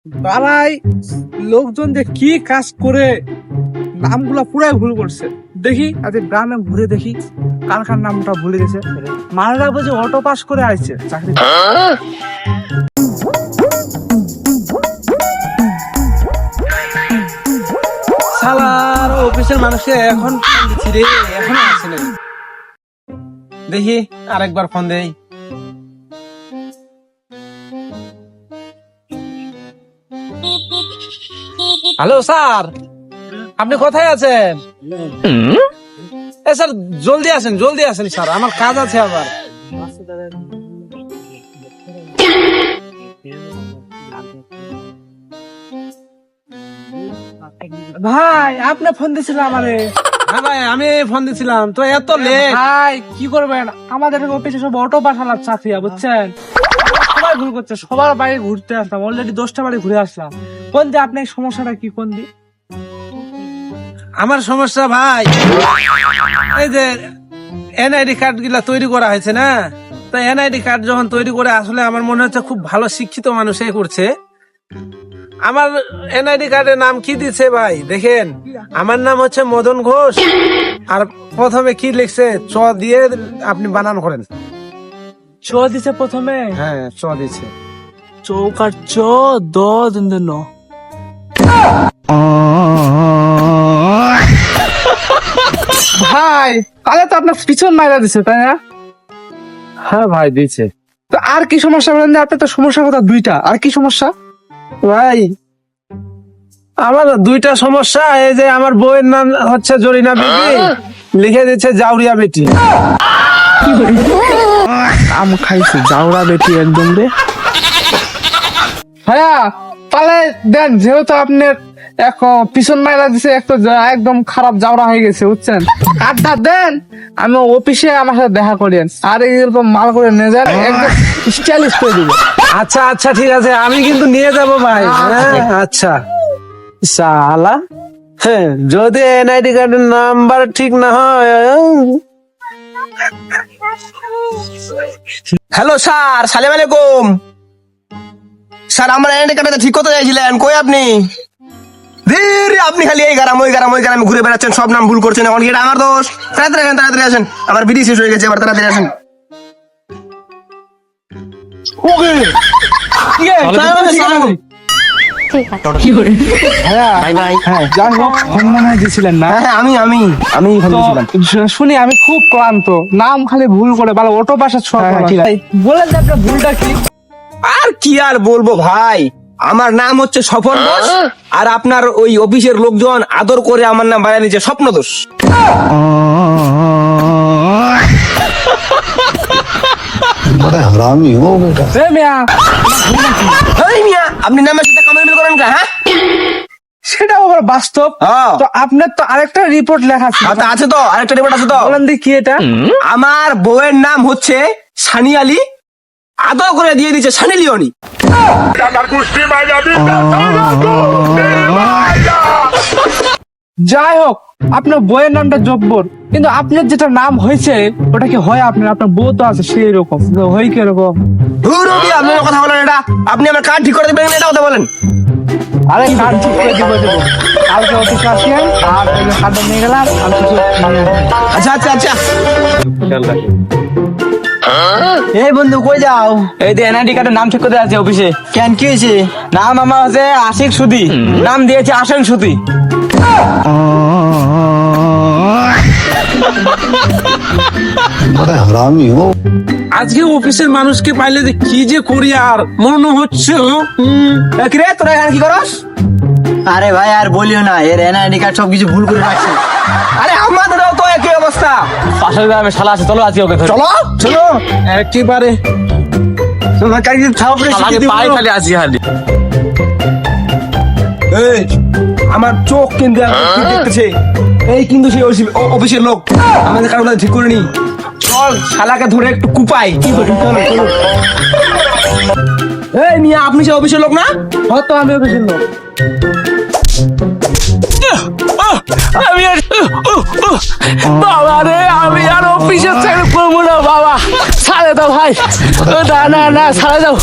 তারাই লোকজন যে কি কাজ করে নামগুলা পুরাই ভুল করছে। দেখি আজ গ্রামে ঘুরে দেখি কার কার নামটা ভুলে গেছে। মারা বুঝে অটো পাস করে আসছে চাকরি। শালার অফিসের মানুষকে এখন ফোন দিচ্ছি রে, এখনো আসে না। দেখি আরেকবার ফোন দেই। হ্যালো স্যার, আপনি কোথায় আছেন? স্যার জলদি আসেন স্যার, আমার কাজ আছে আবার। ভাই আপনি ফোন দিয়েছিলেন আমারে। হ্যাঁ ভাই, আমি ফোন দিছিলাম তো, এত লেট। ভাই কি করবেন, আমাদের অফিসে সব অটো পাঠালার চাকরি বুঝছেন। সবাই ভুল করছে, সবার বাড়ি ঘুরতে আসলাম, অলরেডি 10টা বাড়ি ঘুরে আসলাম। কোন দিয়ে আপনার সমস্যাটা কি? কোন দিয়ে আমার সমস্যা ভাই, এই যে এনআইডি কার্ড গুলা তৈরি করা হয়েছে না, তো এনআইডি কার্ড যখন তৈরি করে আসলে আমার মনে হচ্ছে খুব ভালো শিক্ষিত মানুষই করছে। আমার এনআইডি কার্ডের নাম কি দিচ্ছে ভাই দেখেন, আমার নাম হচ্ছে মদন ঘোষ, আর প্রথমে কি লিখছে চ দিয়ে আপনি বানান করেন। চ দিছে প্রথমে? হ্যাঁ চ দিচ্ছে। চৌকার চ দ ন। ভাই তাহলে তো আপনার পিছন মাইরা দিছে তাই না? হ্যাঁ ভাই দিচ্ছে। তো আর কি সমস্যা বলেন? আপনার তো সমস্যা কথা দুইটা, আর কি সমস্যা? ভাই আমার দুইটা সমস্যা, এই যে আমার বউয়ের নাম হচ্ছে জরিনা বিবি, লিখে দিচ্ছে জাউরিয়া বেটি। আম খাইছে জাউরা বেটি একদম রে। হ্যাঁ তাহলে দেন, যেহেতু আপনার এক পিছন মাইরা দিছে, একদম খারাপ জাউরা হয়ে গেছে বুঝছেন, কার্ডটা দেন, আমি অফিসে আমার সাথে দেখা করেন, আর এরকম মাল করে নিয়ে যান, একদম স্টাইলিশ করে দিব। আচ্ছা আচ্ছা ঠিক আছে, আমি কিন্তু নিয়ে যাব ভাই। হ্যাঁ, আচ্ছা শালা, হ্যাঁ যদি এনআইডি কার্ডের নাম্বার ঠিক না হয়। হ্যালো স্যার, সালাম আলাইকুম স্যার। আমার এনআইডি কার্ডটা ঠিক করতে চাইছিলেন, কই আপনি? ধীরে আপনি খালি এই গ্রাম ওই গ্রাম ঘুরে বেড়াচ্ছেন, সব নাম ভুল করছেন। এখন কি এটা আমার দোষ? তাড়াতাড়ি আসেন, আমার বিডি শেষ হয়ে গেছে, এবার তাড়াতাড়ি আসেন। শুনি আমি খুব ক্লান্ত, নাম খালি ভুল করে ভালো অটো বাসা বলেন যে আপনার ভুলটা কি? আর কি আর বলবো ভাই, আমার নাম হচ্ছে সফল দোষ, আর আপনার ওই অফিসের লোকজন আদর করে আমার নাম বানিয়ে নিচ্ছে স্বপ্ন দোষ। এ মিয়া, এই মিয়া, আপনি নামের সাথে কামাই করেন কা? হ্যাঁ সেটা আবার বাস্তব। তো আপনার তো আরেকটা রিপোর্ট লেখা ছিল। আচ্ছা, আছে তো, আরেকটা রিপোর্ট আছে তো। বলেন দেখি এটা। আমার বউয়ের নাম হচ্ছে সানি আলী, আদর করে দিয়ে দিচ্ছে সানি লিওনি। যাই হোক, আপনার বইয়ের নামটা জব্বর, কিন্তু আপনার যেটা নাম হয়েছে ওটা কি হয়? আপনার বউ তো আছে সেই রকম, হয় কি রকম? আপনার কথা বলেন, এটা আপনি আমার কার্ড ঠিক করে দেবেন, এটা কথা বলেন। আরে কার্ড ঠিক করে দিব। কালকে অফিসে আসেন, আর ওই কার্ডটা নিয়ে গেলাম, আর কিছু মানে। আচ্ছা আচ্ছা আচ্ছা। এই বন্ধু কই যাও? এই যে এনআইডি কার্ডের নাম ঠিক করতে আছে অফিসে। কেন কি হয়েছে? নাম আমার হচ্ছে আশিক সুদি, নাম দিয়েছে আসেন সুদি। আজকে অফিসের মানুষকে পাইলে যে কি যে করি, আর মনে হচ্ছে রে তোরা এখানে কি করস? আরে ভাই আর বলিও না, এর এনআইডি কার্ড সবকিছু ভুল করে রাখছে। আরে আমাদেরও তো একই অবস্থা। পাশের গ্রামে শালা আছে, চলো আজকে ওকে ধরে। চলো চলো একেবারে শালাকে পাই খালি আজকে খালি। এই আমার চোখ কিন্তু দেখতেছে, এই কিন্তু সেই অফিসের লোক, আমাদের কারো ঠিক করে নি। চল শালাকে ধরে একটু কুপাই। এই মিয়া, আপনি সে অফিসের লোক না? হয়তো আমি অফিসের লোক। বাবা রে, আমি আর অফিসে ছেড়ে করবো না বাবা, ছাড়ে দাও ভাই, না ছাড়ে দাও।